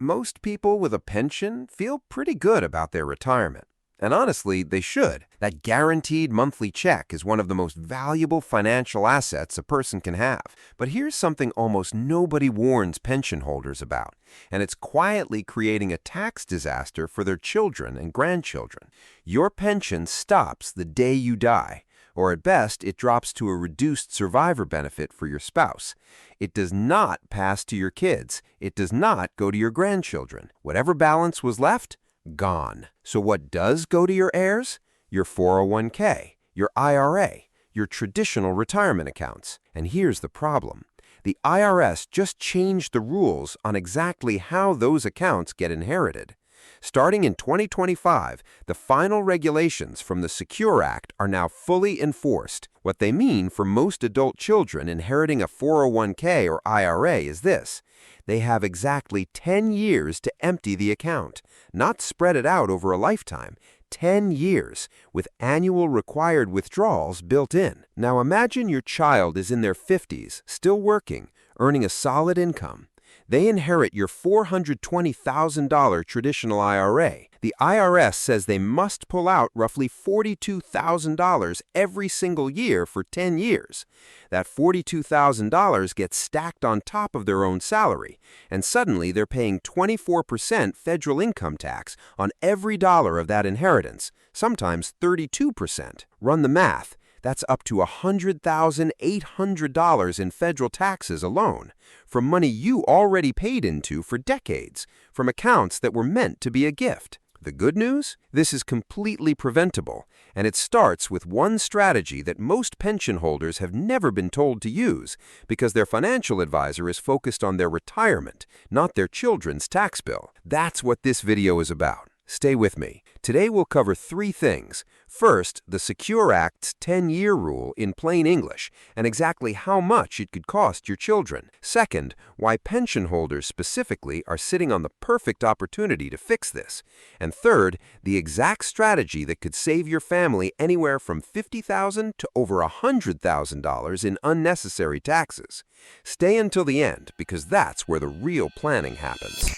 Most people with a pension feel pretty good about their retirement. And honestly, they should. That guaranteed monthly check is one of the most valuable financial assets a person can have. But here's something almost nobody warns pension holders about, and it's quietly creating a tax disaster for their children and grandchildren. Your pension stops the day you die, or at best, it drops to a reduced survivor benefit for your spouse. It does not pass to your kids. It does not go to your grandchildren. Whatever balance was left, gone. So what does go to your heirs? Your 401k, your IRA, your traditional retirement accounts. And here's the problem. The IRS just changed the rules on exactly how those accounts get inherited. Starting in 2025, the final regulations from the Secure Act are now fully enforced. What they mean for most adult children inheriting a 401k or IRA is this. They have exactly 10 years to empty the account, not spread it out over a lifetime. 10 years, with annual required withdrawals built in. Now imagine your child is in their 50s, still working, earning a solid income. They inherit your $420,000 traditional IRA. The IRS says they must pull out roughly $42,000 every single year for 10 years. That $42,000 gets stacked on top of their own salary, and suddenly they're paying 24% federal income tax on every dollar of that inheritance, sometimes 32%. Run the math. That's up to $100,800 in federal taxes alone, from money you already paid into for decades, from accounts that were meant to be a gift. The good news? This is completely preventable, and it starts with one strategy that most pension holders have never been told to use because their financial advisor is focused on their retirement, not their children's tax bill. That's what this video is about. Stay with me. Today we'll cover 3 things. First, the Secure Act's 10-year rule in plain English and exactly how much it could cost your children. Second, why pension holders specifically are sitting on the perfect opportunity to fix this. And third, the exact strategy that could save your family anywhere from $50,000 to over $100,000 in unnecessary taxes. Stay until the end because that's where the real planning happens.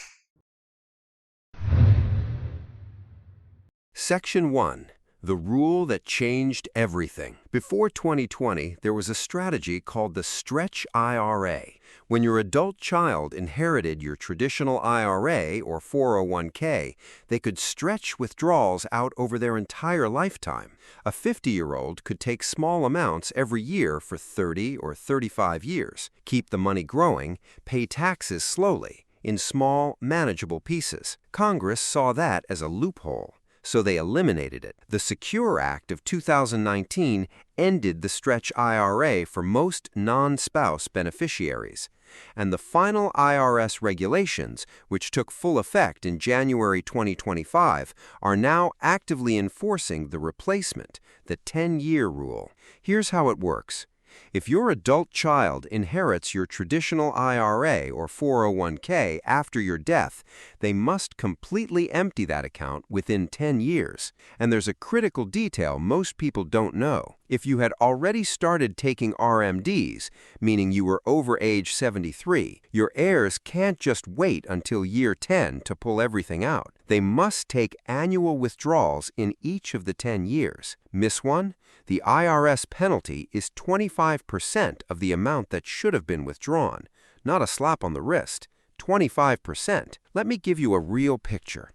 Section 1. The rule that changed everything. Before 2020, there was a strategy called the Stretch IRA. When your adult child inherited your traditional IRA or 401k, they could stretch withdrawals out over their entire lifetime. A 50-year-old could take small amounts every year for 30 or 35 years, keep the money growing, pay taxes slowly, in small, manageable pieces. Congress saw that as a loophole, so they eliminated it. The Secure Act of 2019 ended the Stretch IRA for most non-spouse beneficiaries, and the final IRS regulations, which took full effect in January 2025, are now actively enforcing the replacement, the 10-year rule. Here's how it works. If your adult child inherits your traditional IRA or 401k after your death, they must completely empty that account within 10 years. And there's a critical detail most people don't know. If you had already started taking RMDs, meaning you were over age 73, your heirs can't just wait until year 10 to pull everything out. They must take annual withdrawals in each of the 10 years. Miss one? The IRS penalty is 25% of the amount that should have been withdrawn. Not a slap on the wrist. 25%. Let me give you a real picture.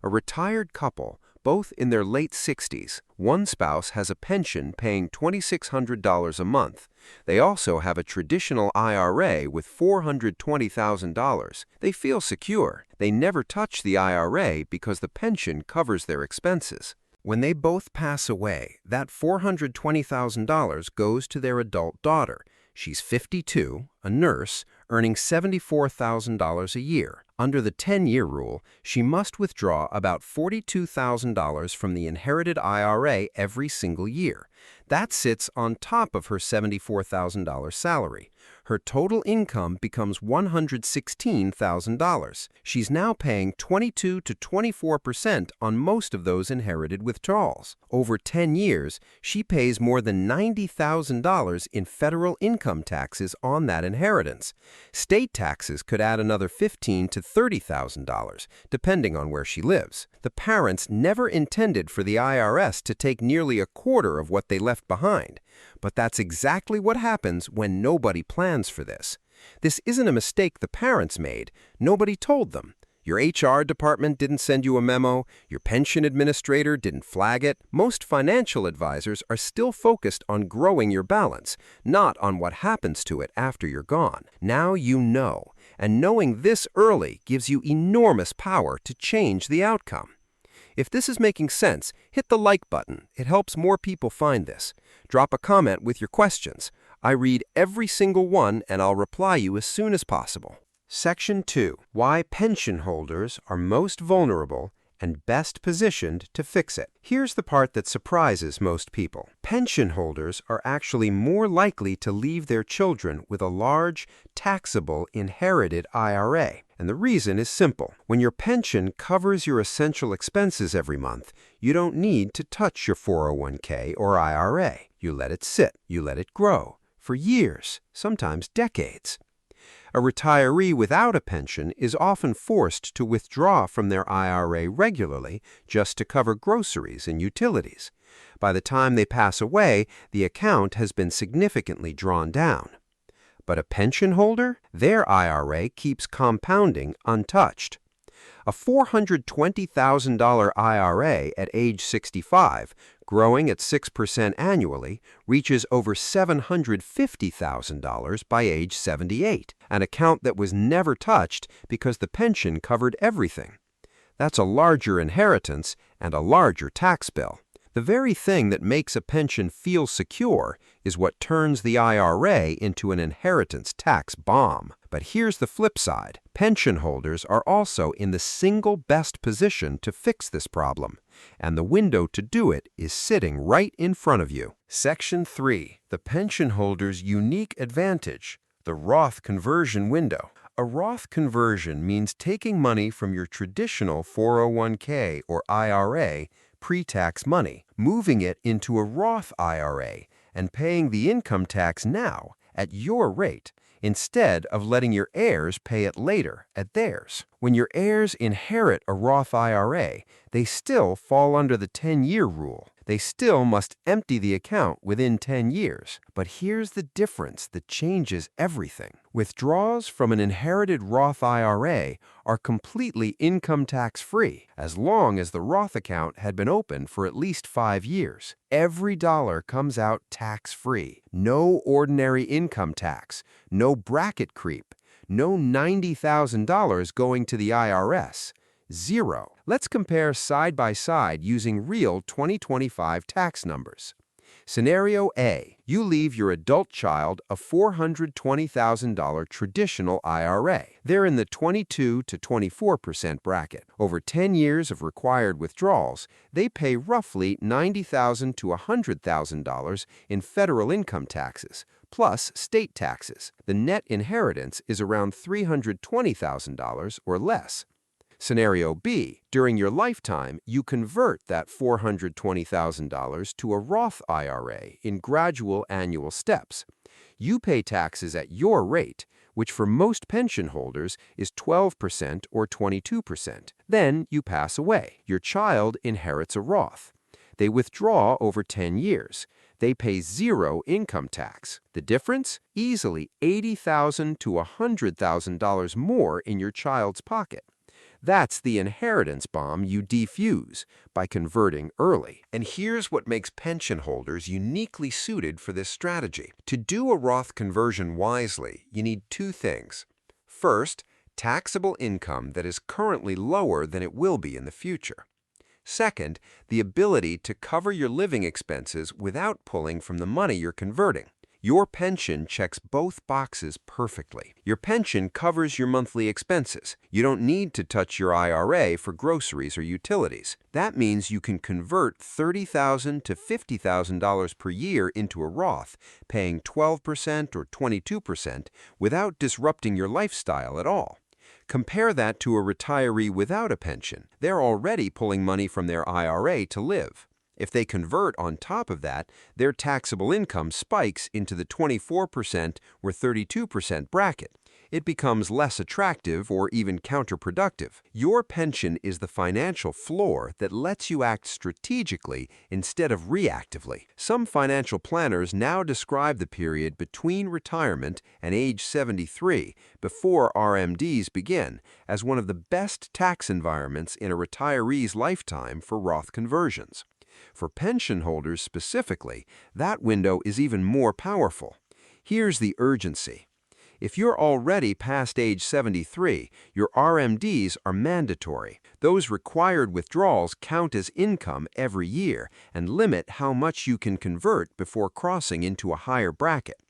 A retired couple, both in their late 60s. One spouse has a pension paying $2,600 a month. They also have a traditional IRA with $420,000. They feel secure. They never touch the IRA because the pension covers their expenses. When they both pass away, that $420,000 goes to their adult daughter. She's 52, a nurse, earning $74,000 a year. Under the 10-year rule, she must withdraw about $42,000 from the inherited IRA every single year. That sits on top of her $74,000 salary. Her total income becomes $116,000. She's now paying 22 to 24% on most of those inherited withdrawals. Over 10 years, she pays more than $90,000 in federal income taxes on that inheritance. State taxes could add another $15,000 to $30,000, depending on where she lives. The parents never intended for the IRS to take nearly a quarter of what they left behind. But that's exactly what happens when nobody plans for this. This isn't a mistake the parents made. Nobody told them. Your HR department didn't send you a memo. Your pension administrator didn't flag it. Most financial advisors are still focused on growing your balance, not on what happens to it after you're gone. Now you know, and knowing this early gives you enormous power to change the outcome. If this is making sense, hit the like button. It helps more people find this. Drop a comment with your questions. I read every single one and I'll reply you as soon as possible. Section 2. Why pension holders are most vulnerable and best positioned to fix it. Here's the part that surprises most people. Pension holders are actually more likely to leave their children with a large, taxable, inherited IRA. And the reason is simple. When your pension covers your essential expenses every month, you don't need to touch your 401k or IRA. You let it sit. You let it grow for years, sometimes decades. A retiree without a pension is often forced to withdraw from their IRA regularly just to cover groceries and utilities. By the time they pass away, the account has been significantly drawn down. But a pension holder, their IRA keeps compounding untouched. A $420,000 IRA at age 65, growing at 6% annually, reaches over $750,000 by age 78, an account that was never touched because the pension covered everything. That's a larger inheritance and a larger tax bill. The very thing that makes a pension feel secure is what turns the IRA into an inheritance tax bomb. But here's the flip side. Pension holders are also in the single best position to fix this problem, and the window to do it is sitting right in front of you. Section 3. The pension holder's unique advantage, the Roth conversion window. A Roth conversion means taking money from your traditional 401k or IRA pre-tax money, moving it into a Roth IRA, and paying the income tax now at your rate, instead of letting your heirs pay it later at theirs. When your heirs inherit a Roth IRA, they still fall under the 10-year rule. They still must empty the account within 10 years. But here's the difference that changes everything. Withdrawals from an inherited Roth IRA are completely income tax-free as long as the Roth account had been open for at least 5 years. Every dollar comes out tax-free. No ordinary income tax, no bracket creep, no $90,000 going to the IRS. Zero. Let's compare side by side using real 2025 tax numbers. Scenario A. You leave your adult child a $420,000 traditional IRA. They're in the 22 to 24% bracket. Over 10 years of required withdrawals, they pay roughly $90,000 to $100,000 in federal income taxes, plus state taxes. The net inheritance is around $320,000 or less. Scenario B. During your lifetime, you convert that $420,000 to a Roth IRA in gradual annual steps. You pay taxes at your rate, which for most pension holders is 12% or 22%. Then you pass away. Your child inherits a Roth. They withdraw over 10 years. They pay zero income tax. The difference? Easily $80,000 to $100,000 more in your child's pocket. That's the inheritance bomb you defuse by converting early. And here's what makes pension holders uniquely suited for this strategy. To do a Roth conversion wisely, you need two things. First, taxable income that is currently lower than it will be in the future. Second, the ability to cover your living expenses without pulling from the money you're converting. Your pension checks both boxes perfectly. Your pension covers your monthly expenses. You don't need to touch your IRA for groceries or utilities. That means you can convert $30,000 to $50,000 per year into a Roth, paying 12% or 22% without disrupting your lifestyle at all. Compare that to a retiree without a pension. They're already pulling money from their IRA to live. If they convert on top of that, their taxable income spikes into the 24% or 32% bracket. It becomes less attractive or even counterproductive. Your pension is the financial floor that lets you act strategically instead of reactively. Some financial planners now describe the period between retirement and age 73, before RMDs begin, as one of the best tax environments in a retiree's lifetime for Roth conversions. For pension holders specifically, that window is even more powerful. Here's the urgency. If you're already past age 73, your RMDs are mandatory. Those required withdrawals count as income every year and limit how much you can convert before crossing into a higher bracket.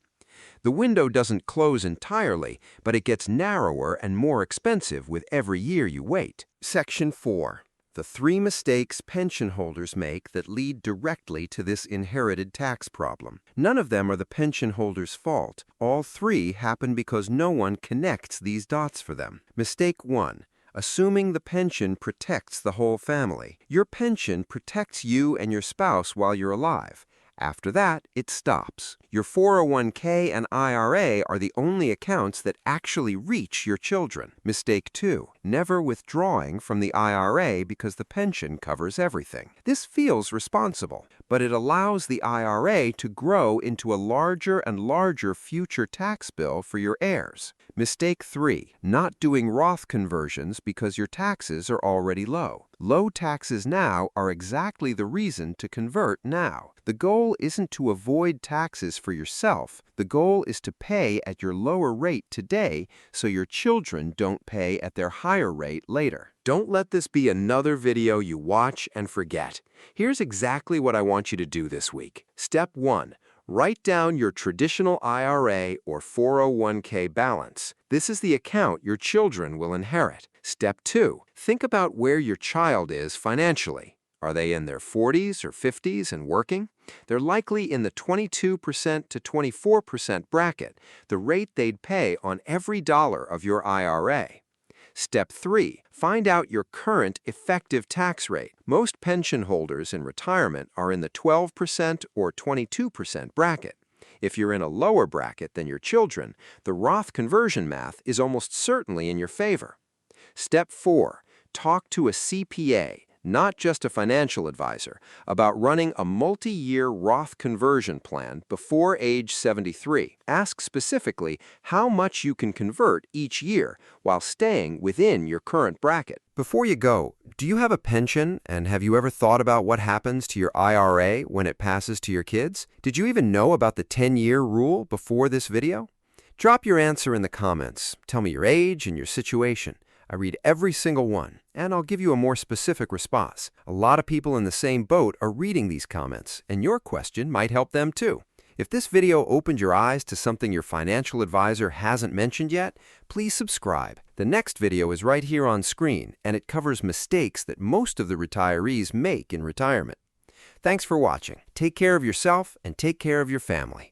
The window doesn't close entirely, but it gets narrower and more expensive with every year you wait. Section 4. The 3 mistakes pension holders make that lead directly to this inherited tax problem. None of them are the pension holder's fault. All 3 happen because no one connects these dots for them. Mistake 1. Assuming the pension protects the whole family. Your pension protects you and your spouse while you're alive. After that, it stops. Your 401k and IRA are the only accounts that actually reach your children. Mistake 2. Never withdrawing from the IRA because the pension covers everything. This feels responsible, but it allows the IRA to grow into a larger and larger future tax bill for your heirs. Mistake 3. Not doing Roth conversions because your taxes are already low. Low taxes now are exactly the reason to convert now. The goal isn't to avoid taxes for yourself. The goal is to pay at your lower rate today so your children don't pay at their higher rate later. Don't let this be another video you watch and forget. Here's exactly what I want you to do this week. Step 1. Write down your traditional IRA or 401k balance. This is the account your children will inherit. Step 2. Think about where your child is financially. Are they in their 40s or 50s and working? They're likely in the 22% to 24% bracket, the rate they'd pay on every dollar of your IRA. Step 3. Find out your current effective tax rate. Most pension holders in retirement are in the 12% or 22% bracket. If you're in a lower bracket than your children, the Roth conversion math is almost certainly in your favor. Step 4. Talk to a CPA, not just a financial advisor, about running a multi-year Roth conversion plan before age 73. Ask specifically how much you can convert each year while staying within your current bracket. Before you go, do you have a pension, and have you ever thought about what happens to your IRA when it passes to your kids? Did you even know about the 10-year rule before this video? Drop your answer in the comments. Tell me your age and your situation. I read every single one, and I'll give you a more specific response. A lot of people in the same boat are reading these comments, and your question might help them too. If this video opened your eyes to something your financial advisor hasn't mentioned yet, please subscribe. The next video is right here on screen, and it covers mistakes that most of the retirees make in retirement. Thanks for watching. Take care of yourself and take care of your family.